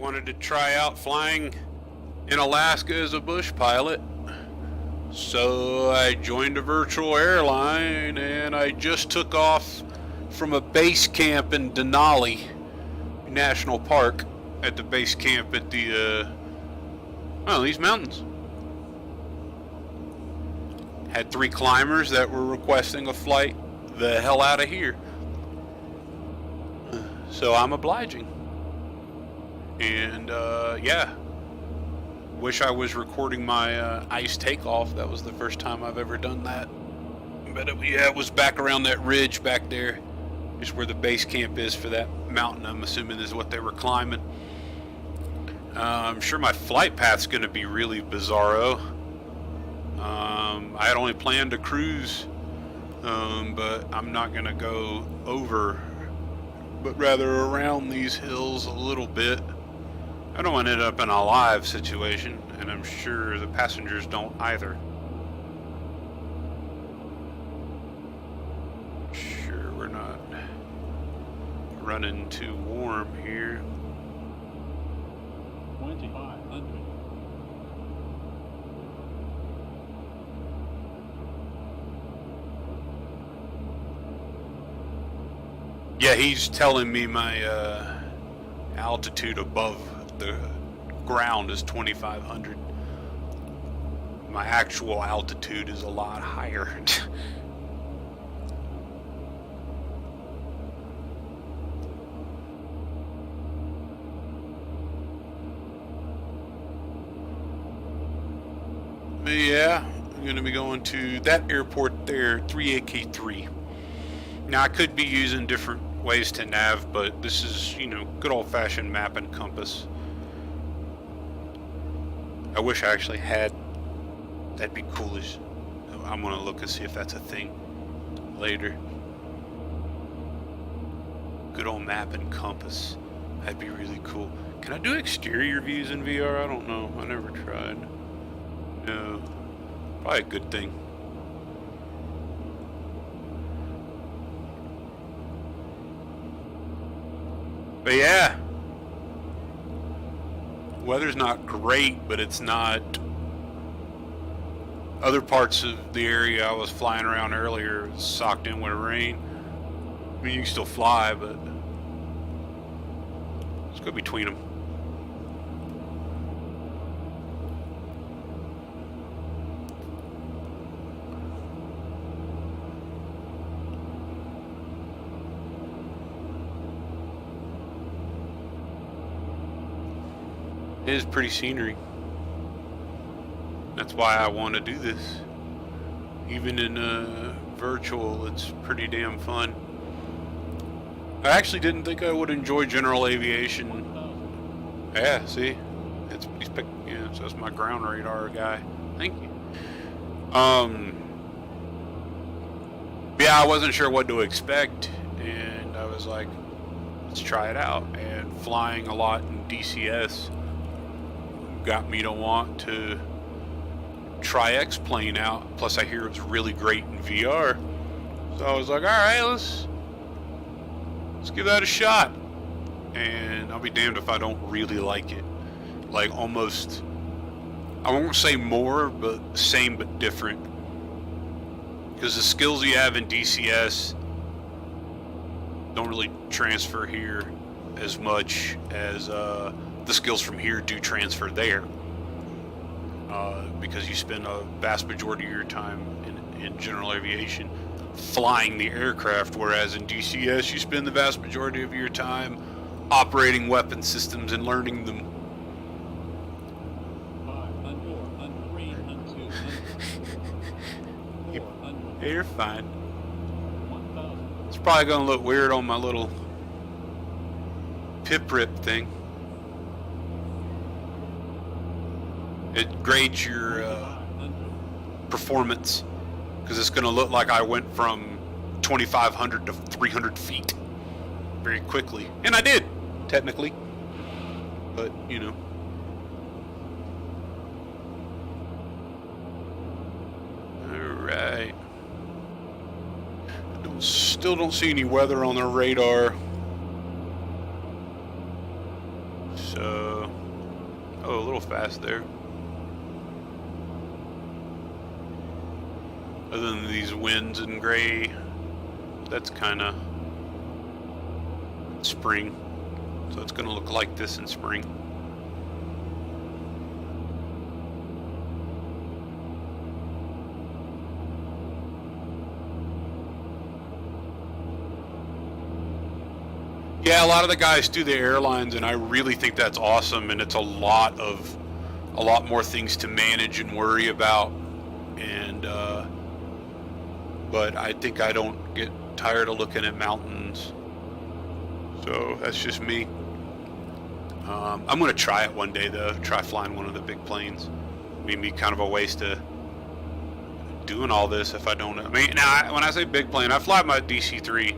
wanted to try out flying in Alaska as a bush pilot. So I joined a virtual airline and I just took off from a base camp in Denali National Park at the base camp at the these mountains. Had 3 climbers that were requesting a flight the hell out of here. So I'm obliging. And yeah, wish I was recording my ice takeoff. That was the first time I've ever done that. But it was back around that ridge back there, just where the base camp is for that mountain. I'm assuming is what they were climbing. I'm sure my flight path's going to be really bizarro. I had only planned to cruise, but I'm not going to go over, but rather around these hills a little bit. I don't want to end up in a live situation, and I'm sure the passengers don't either. Sure, we're not running too warm here. 2500. Yeah, he's telling me my altitude above the ground is 2,500. My actual altitude is a lot higher. But yeah, I'm going to be going to that airport there, 3AK3. Now I could be using different ways to nav, but this is, you know, good old-fashioned map and compass. I wish I actually had. That'd be coolish. I'm gonna look and see if that's a thing later. Good old map and compass. That'd be really cool. Can I do exterior views in VR? I don't know. I never tried. No. Probably a good thing. But yeah, weather's not great, but it's not. Other parts of the area I was flying around earlier socked in with rain. I mean, you can still fly, but let's go between them. It is pretty scenery. That's why I want to do this. Even in virtual, it's pretty damn fun. I actually didn't think I would enjoy general aviation. Yeah, see? He's picked, yeah, so that's my ground radar guy. Thank you. Yeah, I wasn't sure what to expect, and I was like, let's try it out. And flying a lot in DCS got me to want to try X-Plane out. Plus I hear it's really great in VR. So I was like, alright, let's give that a shot. And I'll be damned if I don't really like it. Like almost, I won't say more, but same but different. Because the skills you have in DCS don't really transfer here as much as the skills from here do transfer there, because you spend a vast majority of your time in general aviation flying the aircraft, whereas in DCS you spend the vast majority of your time operating weapon systems and learning them. 500, You're fine. It's probably gonna look weird on my little pip rip thing. It grades your performance, because it's going to look like I went from 2,500 to 300 feet very quickly. And I did, technically. But, you know. Alright. Still don't see any weather on the radar. So, oh, a little fast there. Other than these winds and gray, that's kind of spring. So it's going to look like this in spring. Yeah, a lot of the guys do the airlines, and I really think that's awesome. And it's a lot more things to manage and worry about. And but I think I don't get tired of looking at mountains. So that's just me. I'm gonna try it one day though. Try flying one of the big planes. I mean, be kind of a waste of doing all this if I don't. I mean, now when I say big plane, I fly my DC-3.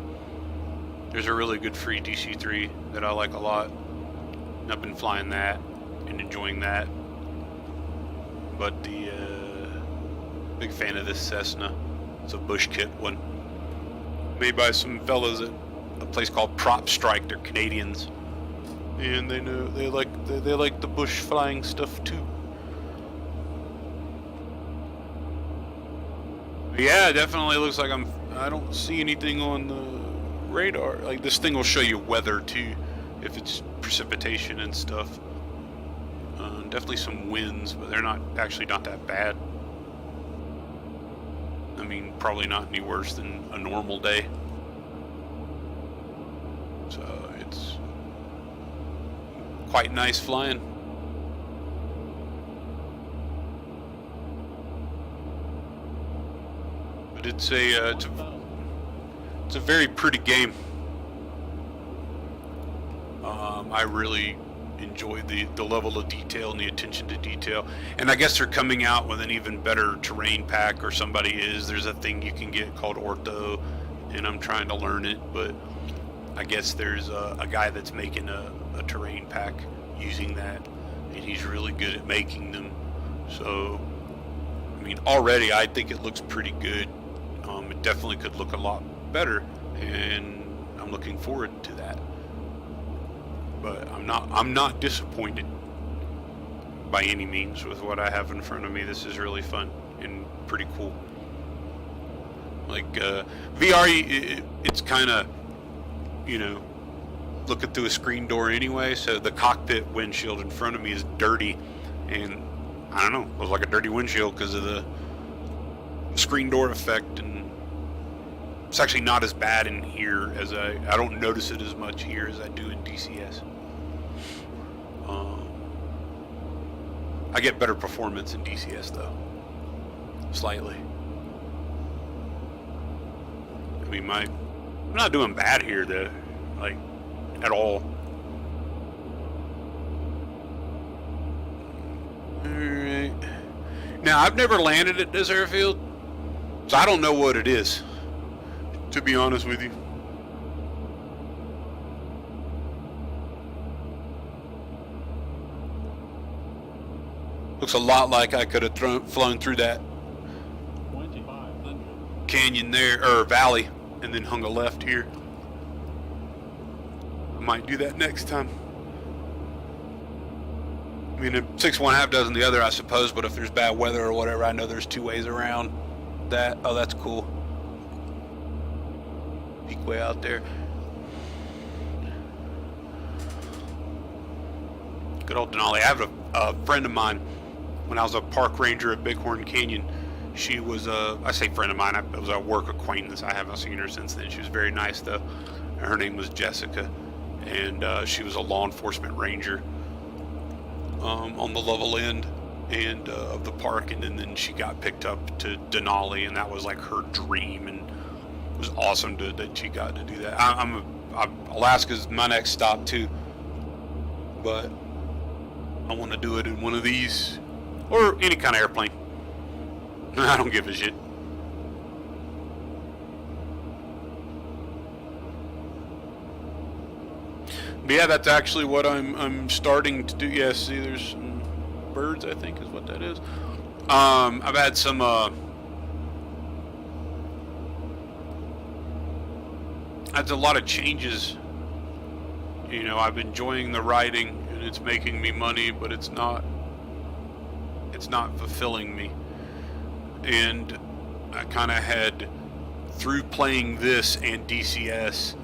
There's a really good free DC-3 that I like a lot. I've been flying that and enjoying that. But the big fan of this Cessna. It's a bush kit one, made by some fellas at a place called Prop Strike. They're Canadians, and they like the bush flying stuff too. But yeah, it definitely looks like I don't see anything on the radar. Like, this thing will show you weather too, if it's precipitation and stuff. Definitely some winds, but they're not that bad. I mean, probably not any worse than a normal day. So it's quite nice flying. But it's a very pretty game. I really enjoy the level of detail and the attention to detail, and I guess they're coming out with an even better terrain pack, or somebody is. There's a thing you can get called Ortho, and I'm trying to learn it, but I guess there's a guy that's making a terrain pack using that, and he's really good at making them. So I mean, already I think it looks pretty good. It definitely could look a lot better, and I'm looking forward to that. But I'm not disappointed by any means with what I have in front of me. This is really fun and pretty cool. Like VR, it's kind of, you know, looking through a screen door anyway, so the cockpit windshield in front of me is dirty, and I don't know, it was like a dirty windshield because of the screen door effect. And it's actually not as bad in here as I don't notice it as much here as I do in DCS. I get better performance in DCS though, slightly. I mean, I'm not doing bad here though, like, at all. Alright. Now, I've never landed at this airfield, so I don't know what it is, to be honest with you. Looks a lot like I could have flown through that canyon there, or valley, and then hung a left here. I might do that next time. I mean, if 6 1/2 dozen the other, I suppose, but if there's bad weather or whatever, I know there's 2 ways around that. Oh, that's cool. Peak way out there. Good old Denali. I have a friend of mine, when I was a park ranger at Bighorn Canyon. She was I say friend of mine, it was a work acquaintance. I haven't seen her since then. She was very nice though. Her name was Jessica, and she was a law enforcement ranger on the level end and of the park, and then she got picked up to Denali, and that was like her dream, and it was awesome that she got to do that. Alaska's my next stop too, but I want to do it in one of these or any kind of airplane. I don't give a shit. But yeah, that's actually what I'm starting to do. Yeah, see, there's some birds, I think is what that is. I've had some had a lot of changes. You know, I've been enjoying the riding, and it's making me money, but it's not fulfilling me. And I kind of had, through playing this and DCS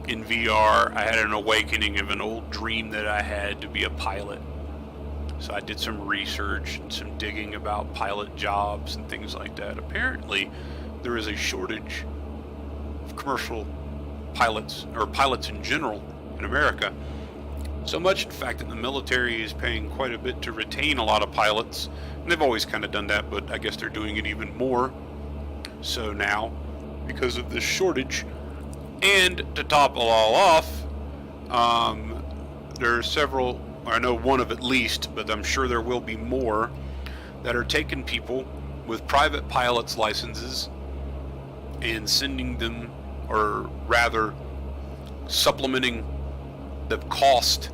in VR, I had an awakening of an old dream that I had to be a pilot. So I did some research and some digging about pilot jobs and things like that. Apparently, there is a shortage of commercial pilots, or pilots in general, in America. So much, in fact, that the military is paying quite a bit to retain a lot of pilots. And they've always kind of done that, but I guess they're doing it even more so now because of this shortage. And to top it all off, there are several, I know one of at least, but I'm sure there will be more, that are taking people with private pilot's licenses and sending them, or rather supplementing the cost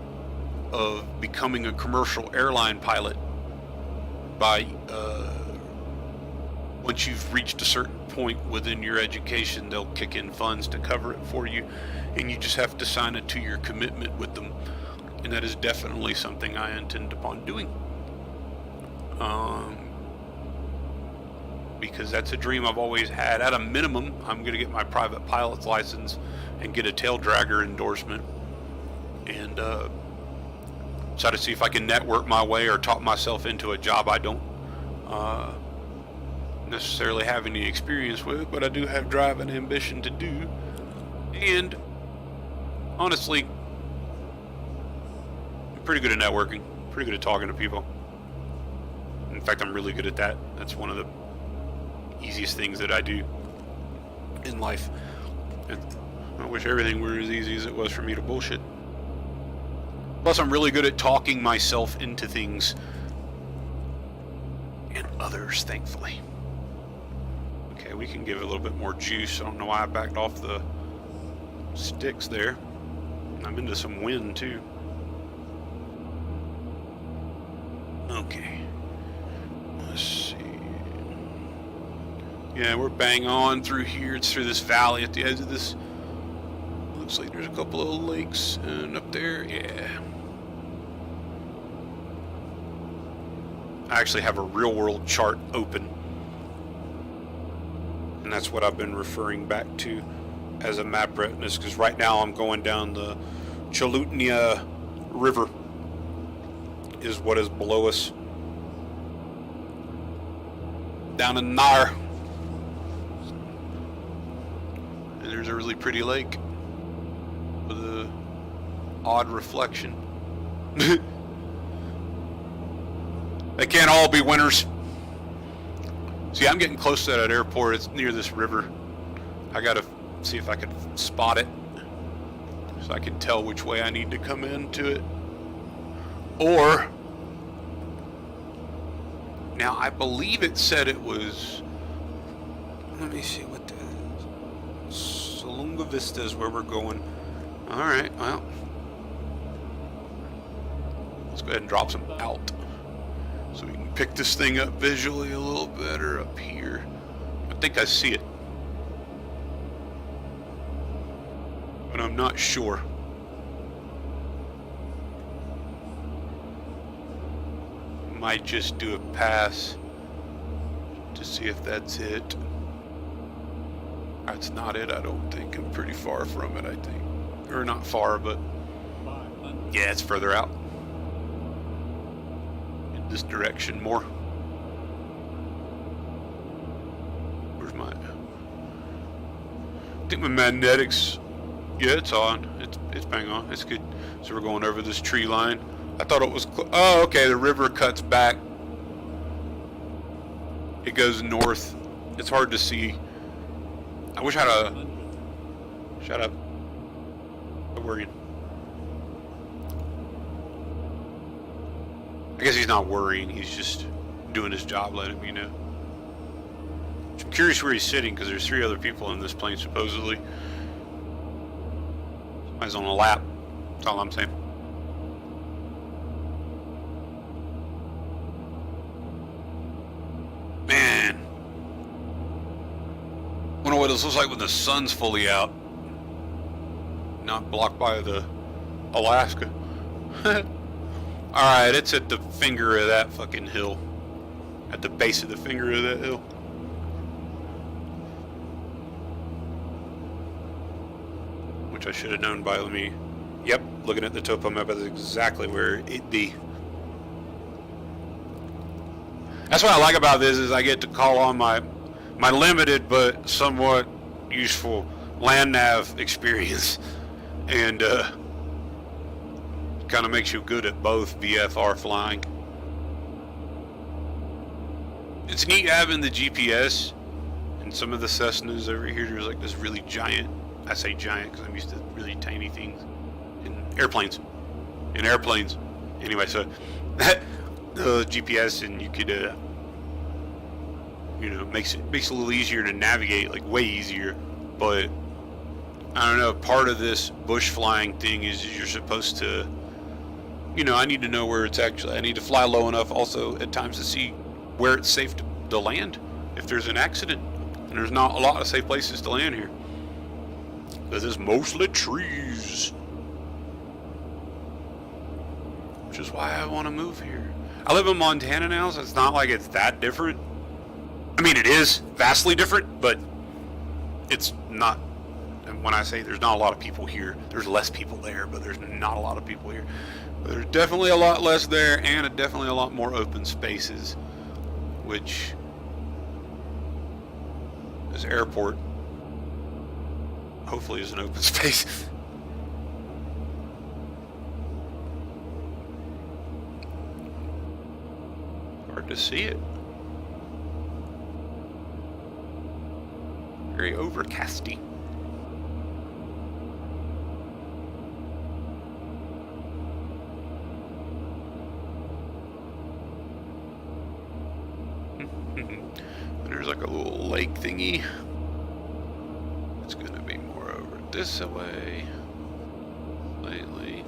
of becoming a commercial airline pilot by once you've reached a certain point within your education, they'll kick in funds to cover it for you, and you just have to sign a 2-year commitment with them. And that is definitely something I intend upon doing, because that's a dream I've always had. At a minimum, I'm going to get my private pilot's license and get a tail dragger endorsement, and try to see if I can network my way or talk myself into a job I don't necessarily have any experience with, but I do have drive and ambition to do. And honestly, I'm pretty good at networking, pretty good at talking to people. In fact, I'm really good at that. That's one of the easiest things that I do in life. And I wish everything were as easy as it was for me to bullshit. Plus, I'm really good at talking myself into things and others, thankfully. Okay, we can give it a little bit more juice. I don't know why I backed off the sticks there. I'm into some wind, too. Okay. Let's see. Yeah, we're bang on through here. It's through this valley at the edge of this. Looks like there's a couple of lakes, and up there, yeah. I actually have a real world chart open, and that's what I've been referring back to as a map retina, because right now I'm going down the Chalutnia River is what is below us, down in Nar, and there's a really pretty lake with a odd reflection. They can't all be winners. See, I'm getting close to that airport. It's near this river. I gotta see if I can spot it so I can tell which way I need to come into it. Or, now I believe it said it was, let me see what that is. Salunga Vista is where we're going. Alright, well, let's go ahead and drop some out so we can pick this thing up visually a little better up here. I think I see it, but I'm not sure. Might just do a pass to see if that's it. That's not it, I don't think. I'm pretty far from it, I think. Or not far, but yeah, it's further out. In this direction more. Where's my... I think my magnetics... Yeah, it's on. It's bang on. It's good. So we're going over this tree line. I thought it was... Oh, okay, the river cuts back. It goes north. It's hard to see. I wish I had a... Shut up. I'm worrying. I guess he's not worrying. He's just doing his job, letting me know. I'm curious where he's sitting, because there's 3 other people in this plane, supposedly. Somebody's on a lap. That's all I'm saying. Man. Wonder what this looks like when the sun's fully out. Not blocked by the Alaska. Alright, it's at the finger of that fucking hill. At the base of the finger of that hill. Which I should have known by me. Yep, looking at the topo map, that's exactly where it'd be. That's what I like about this, is I get to call on my limited but somewhat useful land nav experience, and kind of makes you good at both VFR flying. It's neat having the GPS, and some of the Cessnas over here, there's like this really giant, I say giant because I'm used to really tiny things, in airplanes. Anyway, so that the GPS, and you could you know, makes it a little easier to navigate, like way easier. But I don't know, part of this bush flying thing is you're supposed to, you know, I need to know where it's actually, I need to fly low enough also at times to see where it's safe to land if there's an accident. And there's not a lot of safe places to land here, because it's mostly trees, which is why I want to move here. I live in Montana now, so it's not like it's that different. I mean, it is vastly different, but it's not. And when I say there's not a lot of people here, there's less people there, but there's not a lot of people here. But there's definitely a lot less there, and definitely a lot more open spaces, which this airport hopefully is an open space. Hard to see it. Very overcasty. There's like a little lake thingy. It's gonna be more over this way. Slightly.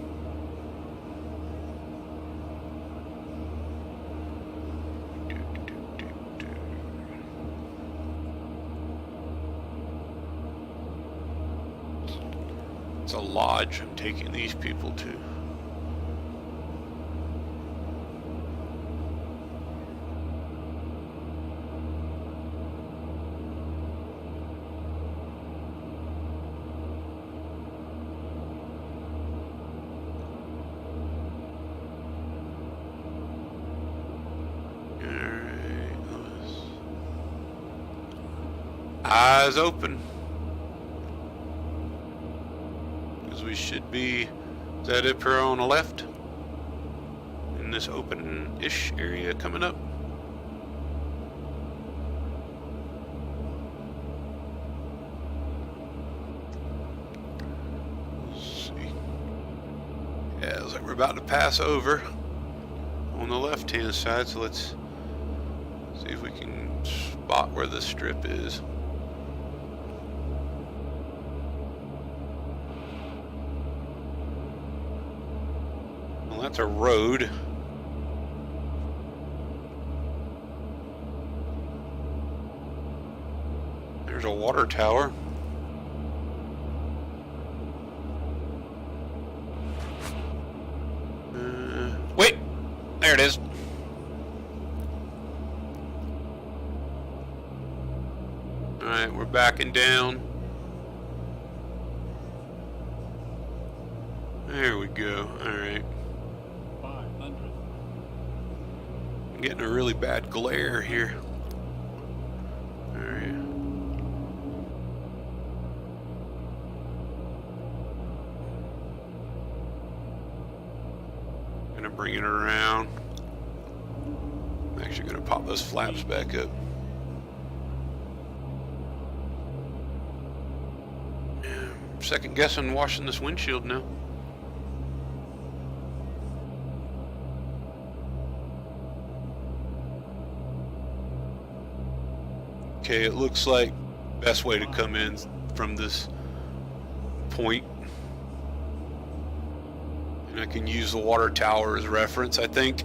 It's a lodge I'm taking these people to. Eyes open, because we should be, is that it per on the left, in this open-ish area coming up. Let's see. Yeah, it looks like we're about to pass over on the left-hand side, so let's see if we can spot where the strip is. That's a road. There's a water tower. Wait! There it is. Alright, we're backing down. There we go. Alright. Getting a really bad glare here. Alright. Gonna bring it around. I'm actually gonna pop those flaps back up. Second guessing washing this windshield now. Okay, it looks like best way to come in from this point. And I can use the water tower as reference, I think.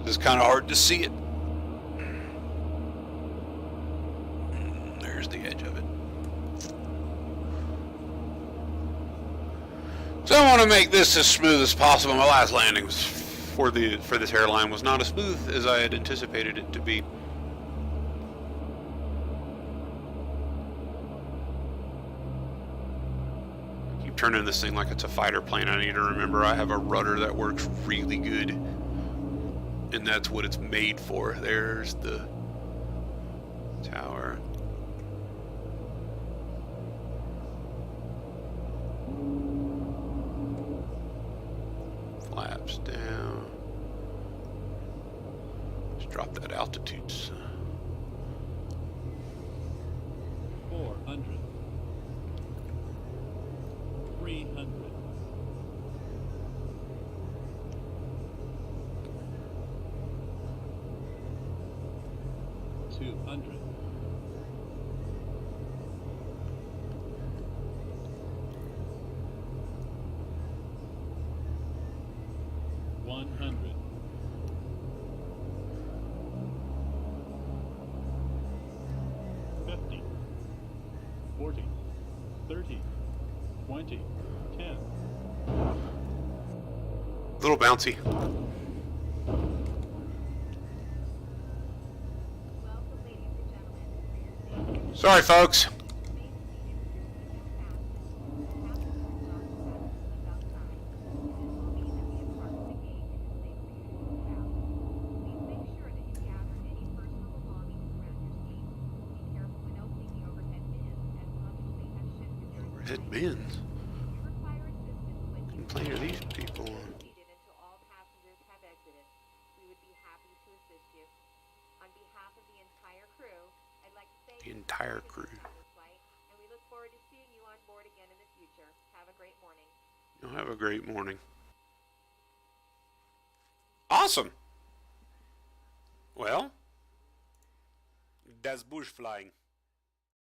It's kind of hard to see it. There's the edge of it. So I want to make this as smooth as possible. My last landing was for this airline was not as smooth as I had anticipated it to be. I keep turning this thing like it's a fighter plane. I need to remember I have a rudder that works really good, and that's what it's made for. There's the tower. Flaps down. Just drop that altitude. 400. 300. 200. 100. 50. 40. 30. 20. 10. Little bouncy. Sorry, folks. Overhead bins. Complain to these people. The entire crew. And we look forward to seeing you on board again in the future. Have a great morning. You'll have a great morning. Awesome. Well, that's bush flying.